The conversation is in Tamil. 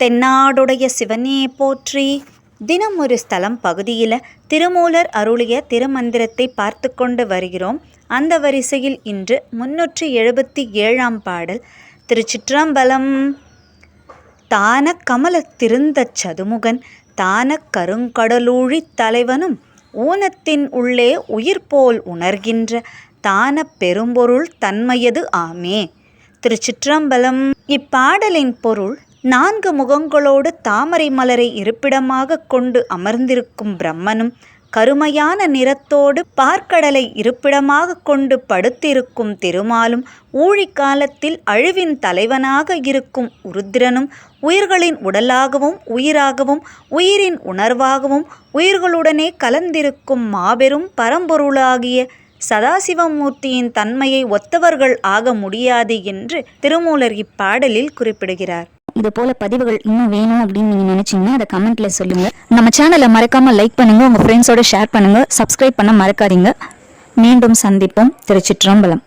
தென்னாடுடைய சிவனே போற்றி. தினம் ஒரு ஸ்தலம் பகுதியில் திருமூலர் அருளிய திருமந்திரத்தை பார்த்து கொண்டு வருகிறோம். அந்த வரிசையில் இன்று 377ஆம் பாடல். திருச்சிற்றம்பலம். தான கமல திருந்தச் சதுமுகன் தான கருங்கடலூழி தலைவனும் ஊனத்தின் உள்ளே உயிர் போல் உணர்கின்ற தான பெரும்பொருள் தன்மையது ஆமே. திருச்சிற்றம்பலம். இப்பாடலின் பொருள்: 4 முகங்களோடு தாமரை மலரை இருப்பிடமாக கொண்டு அமர்ந்திருக்கும் பிரம்மனும், கருமையான நிறத்தோடு பார்க்கடலை இருப்பிடமாக கொண்டு படுத்திருக்கும் திருமாலும், ஊழிக்காலத்தில் அழிவின் தலைவனாக இருக்கும் உருத்திரனும், உயிர்களின் உடலாகவும் உயிராகவும் உயிரின் உணர்வாகவும் உயிர்களுடனே கலந்திருக்கும் மாபெரும் பரம்பொருளாகிய சதாசிவமூர்த்தியின் தன்மையை ஒத்தவர்கள் ஆக முடியாது என்று திருமூலர் இப்பாடலில் குறிப்பிடுகிறார். இது போல பதிவுகள் இன்னும் வேணும் அப்படின்னு நீங்க நினைச்சீங்கன்னா அதை கமெண்ட்ல சொல்லுங்க. நம்ம சேனலை மறக்காம லைக் பண்ணுங்க, உங்க ஃப்ரெண்ட்ஸோட ஷேர் பண்ணுங்க, சப்ஸ்கிரைப் பண்ண மறக்காதீங்க. மீண்டும் சந்திப்போம். திருச்சிற்றம்பலம்.